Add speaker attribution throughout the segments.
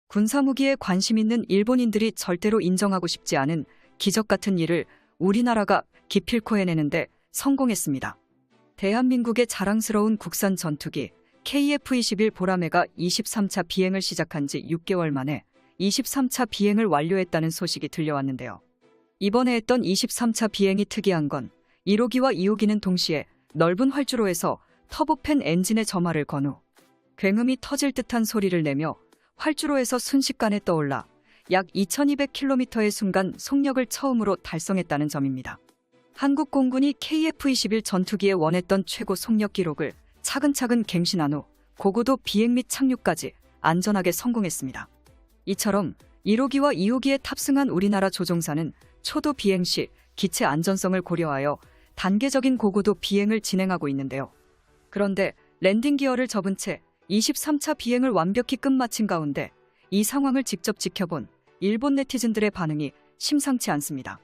Speaker 1: 군사무기에 관심 있는 일본인들이 절대로 인정하고 싶지 않은 기적 같은 일을 우리나라가 기필코 해내는데 성공했습니다. 대한민국의 자랑스러운 국산 전투기 KF-21 보라매가 23차 비행을 시작한 지 6개월 만에 23차 비행을 완료했다는 소식이 들려왔는데요. 이번에 했던 23차 비행이 특이한 건 1호기와 2호기는 동시에 넓은 활주로에서 터보팬 엔진의 점화를 건 후 굉음이 터질 듯한 소리를 내며 활주로에서 순식간에 떠올라 약 2200km의 순간 속력을 처음으로 달성했다는 점입니다. 한국 공군이 KF-21 전투기에 원했던 최고 속력 기록을 차근차근 갱신한 후 고고도 비행 및 착륙까지 안전하게 성공했습니다. 이처럼 1호기와 2호기에 탑승한 우리나라 조종사는 초도 비행 시 기체 안전성을 고려하여 단계적인 고고도 비행을 진행하고 있는데요. 그런데 랜딩 기어를 접은 채 23차 비행을 완벽히 끝마친 가운데 이 상황을 직접 지켜본 일본 네티즌들의 반응이 심상치 않습니다.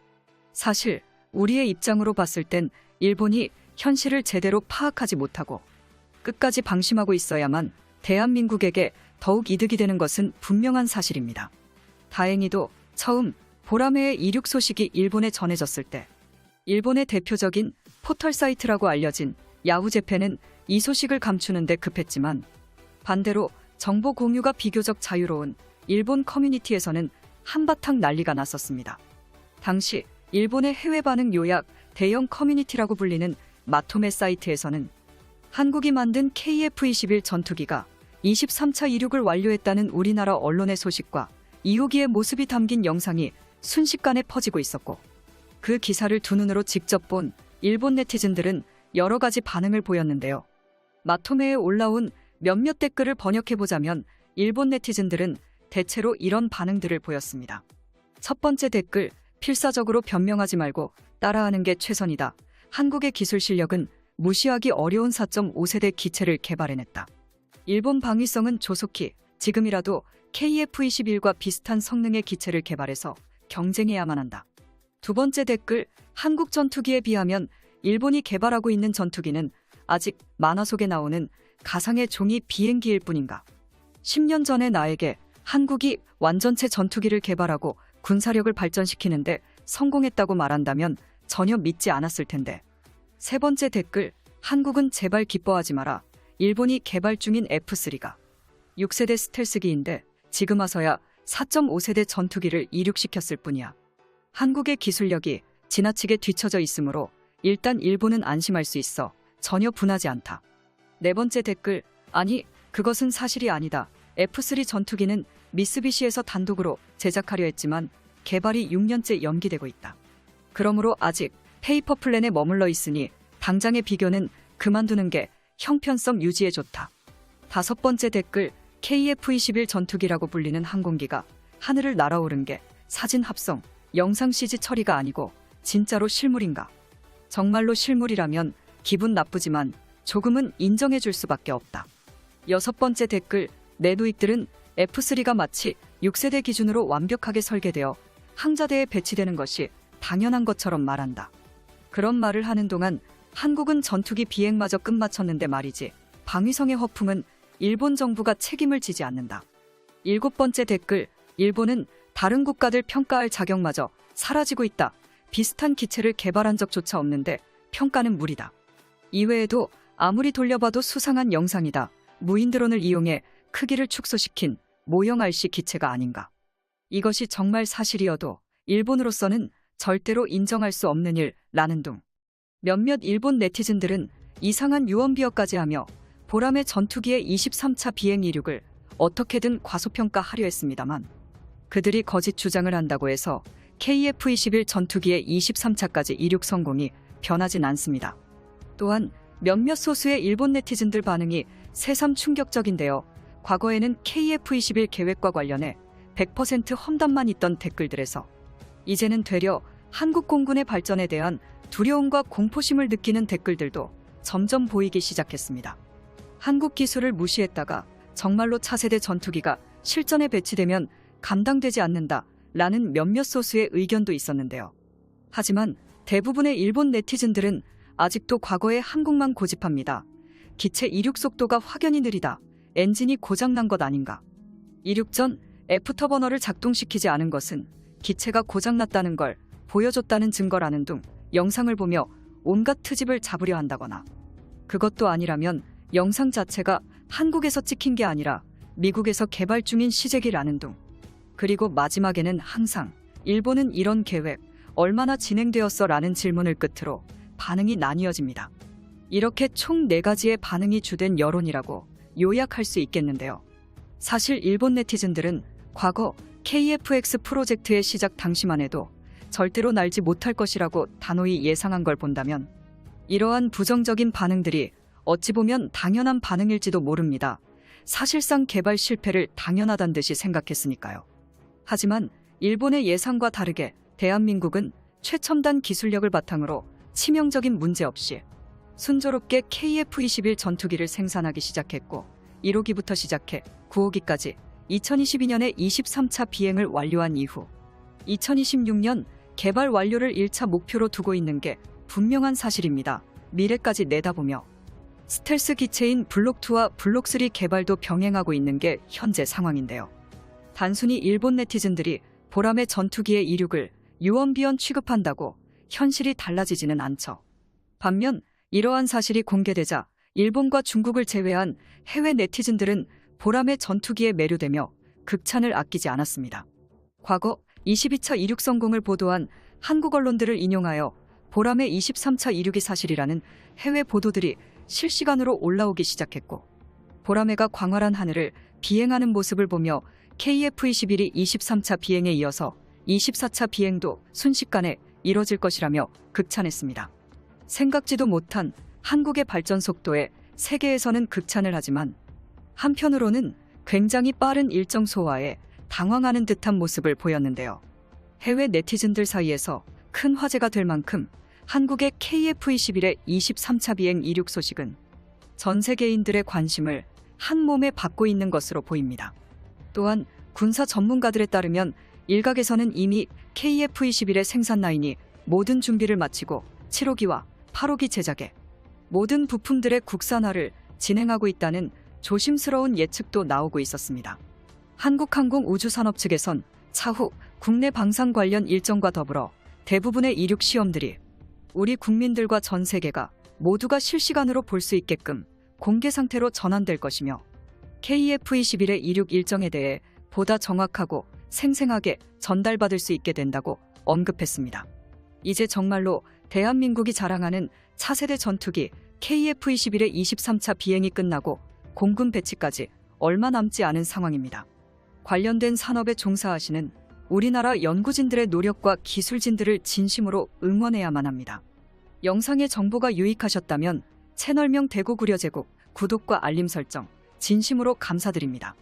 Speaker 1: 사실 우리의 입장으로 봤을 땐 일본이 현실을 제대로 파악하지 못하고 끝까지 방심하고 있어야만 대한민국에게 더욱 이득이 되는 것은 분명한 사실입니다. 다행히도 처음 보라매의 이륙 소식이 일본에 전해졌을 때 일본의 대표적인 포털 사이트라고 알려진 야후재팬은 이 소식을 감추는데 급했지만 반대로 정보 공유가 비교적 자유로운 일본 커뮤니티에서는 한바탕 난리가 났었습니다. 당시 일본의 해외 반응 요약 대형 커뮤니티라고 불리는 마토메 사이트에서는 한국이 만든 KF-21 전투기가 23차 이륙을 완료했다는 우리나라 언론의 소식과 2호기의 모습이 담긴 영상이 순식간에 퍼지고 있었고 그 기사를 두 눈으로 직접 본 일본 네티즌들은 여러 가지 반응을 보였는데요. 마토메에 올라온 몇몇 댓글을 번역해보자면 일본 네티즌들은 대체로 이런 반응들을 보였습니다. 첫 번째 댓글, 필사적으로 변명하지 말고 따라하는 게 최선이다. 한국의 기술 실력은 무시하기 어려운 4.5세대 기체를 개발해냈다. 일본 방위성은 조속히 지금이라도 KF-21과 비슷한 성능의 기체를 개발해서 경쟁해야만 한다. 두 번째 댓글, 한국 전투기에 비하면 일본이 개발하고 있는 전투기는 아직 만화 속에 나오는 가상의 종이 비행기일 뿐인가. 10년 전에 나에게 한국이 완전체 전투기를 개발하고 군사력을 발전시키는데 성공했다고 말한다면 전혀 믿지 않았을 텐데. 세 번째 댓글, 한국은 제발 기뻐하지 마라. 일본이 개발 중인 F3가 6세대 스텔스기인데 지금 와서야 4.5세대 전투기를 이륙시켰을 뿐이야. 한국의 기술력이 지나치게 뒤처져 있으므로 일단 일본은 안심할 수 있어. 전혀 분하지 않다. 네 번째 댓글, 아니 그것은 사실이 아니다. F3 전투기는 미쓰비시에서 단독으로 제작하려 했지만 개발이 6년째 연기되고 있다. 그러므로 아직 페이퍼 플랜에 머물러 있으니 당장의 비교는 그만두는 게 형편성 유지에 좋다. 다섯 번째 댓글, KF-21 전투기라고 불리는 항공기가 하늘을 날아오른 게 사진 합성, 영상 CG 처리가 아니고 진짜로 실물인가? 정말로 실물이라면 기분 나쁘지만 조금은 인정해 줄 수밖에 없다. 여섯 번째 댓글, 내노익들은 F3가 마치 6세대 기준으로 완벽하게 설계되어 항자대에 배치되는 것이 당연한 것처럼 말한다. 그런 말을 하는 동안 한국은 전투기 비행마저 끝마쳤는데 말이지. 방위성의 허풍은 일본 정부가 책임을 지지 않는다. 일곱 번째 댓글, 일본은 다른 국가들 평가할 자격마저 사라지고 있다. 비슷한 기체를 개발한 적조차 없는데 평가는 무리다. 이외에도 아무리 돌려봐도 수상한 영상이다. 무인 드론을 이용해 크기를 축소시킨 모형 RC 기체가 아닌가. 이것이 정말 사실이어도 일본으로서는 절대로 인정할 수 없는 일라는 둥. 몇몇 일본 네티즌들은 이상한 유언비어까지 하며 보라매 전투기의 23차 비행 이륙을 어떻게든 과소평가하려 했습니다만 그들이 거짓 주장을 한다고 해서 KF-21 전투기의 23차까지 이륙 성공이 변하진 않습니다. 또한 몇몇 소수의 일본 네티즌들 반응이 새삼 충격적인데요. 과거에는 KF-21 계획과 관련해 100% 험담만 있던 댓글들에서 이제는 되려 한국 공군의 발전에 대한 두려움과 공포심을 느끼는 댓글들도 점점 보이기 시작했습니다. 한국 기술을 무시했다가 정말로 차세대 전투기가 실전에 배치되면 감당되지 않는다 라는 몇몇 소수의 의견도 있었는데요. 하지만 대부분의 일본 네티즌들은 아직도 과거의 한국만 고집합니다. 기체 이륙 속도가 확연히 느리다. 엔진이 고장난 것 아닌가. 이륙 전 애프터버너를 작동시키지 않은 것은 기체가 고장났다는 걸 보여줬다는 증거라는 둥 영상을 보며 온갖 트집을 잡으려 한다거나, 그것도 아니라면 영상 자체가 한국에서 찍힌 게 아니라 미국에서 개발 중인 시제기라는 둥, 그리고 마지막에는 항상 일본은 이런 계획 얼마나 진행되었어? 라는 질문을 끝으로 반응이 나뉘어집니다. 이렇게 총 4가지의 반응이 주된 여론이라고 요약할 수 있겠는데요. 사실 일본 네티즌들은 과거 KF-X 프로젝트의 시작 당시만 해도 절대로 날지 못할 것이라고 단호히 예상한 걸 본다면 이러한 부정적인 반응들이 어찌 보면 당연한 반응일지도 모릅니다. 사실상 개발 실패를 당연하단 듯이 생각했으니까요. 하지만 일본의 예상과 다르게 대한민국은 최첨단 기술력을 바탕으로 치명적인 문제 없이 순조롭게 KF-21 전투기를 생산하기 시작했고, 1호기부터 시작해 9호기까지 2022년에 23차 비행을 완료한 이후 2026년 개발 완료를 1차 목표로 두고 있는 게 분명한 사실입니다. 미래까지 내다보며 스텔스 기체인 블록2와 블록3 개발도 병행하고 있는 게 현재 상황인데요. 단순히 일본 네티즌들이 보람의 전투기의 이륙을 유언비언 취급한다고 현실이 달라지지는 않죠. 반면 이러한 사실이 공개되자 일본과 중국을 제외한 해외 네티즌들은 보람의 전투기에 매료되며 극찬을 아끼지 않았습니다. 과거 22차 이륙 성공을 보도한 한국 언론들을 인용하여 보람의 23차 이륙이 사실이라는 해외 보도들이 실시간으로 올라오기 시작했고, 보람회가 광활한 하늘을 비행하는 모습을 보며 KF-21이 23차 비행에 이어서 24차 비행도 순식간에 이뤄질 것이라며 극찬했습니다. 생각지도 못한 한국의 발전 속도에 세계에서는 극찬을 하지만 한편으로는 굉장히 빠른 일정 소화에 당황하는 듯한 모습을 보였는데요. 해외 네티즌들 사이에서 큰 화제가 될 만큼 한국의 KF-21의 23차 비행 이륙 소식은 전 세계인들의 관심을 한 몸에 받고 있는 것으로 보입니다. 또한 군사 전문가들에 따르면 일각에서는 이미 KF-21의 생산 라인이 모든 준비를 마치고 7호기와 8호기 제작에 모든 부품들의 국산화를 진행하고 있다는 조심스러운 예측도 나오고 있었습니다. 한국항공우주산업 측에선 차후 국내 방산 관련 일정과 더불어 대부분의 이륙 시험들이 우리 국민들과 전 세계가 모두가 실시간으로 볼 수 있게끔 공개 상태로 전환될 것이며, KF-21의 이륙 일정에 대해 보다 정확하고 생생하게 전달받을 수 있게 된다고 언급했습니다. 이제 정말로 대한민국이 자랑하는 차세대 전투기 KF-21의 23차 비행이 끝나고 공군 배치까지 얼마 남지 않은 상황입니다. 관련된 산업에 종사하시는 우리나라 연구진들의 노력과 기술진들을 진심으로 응원해야만 합니다. 영상의 정보가 유익하셨다면 채널명 대구구려제국 구독과 알림 설정 진심으로 감사드립니다.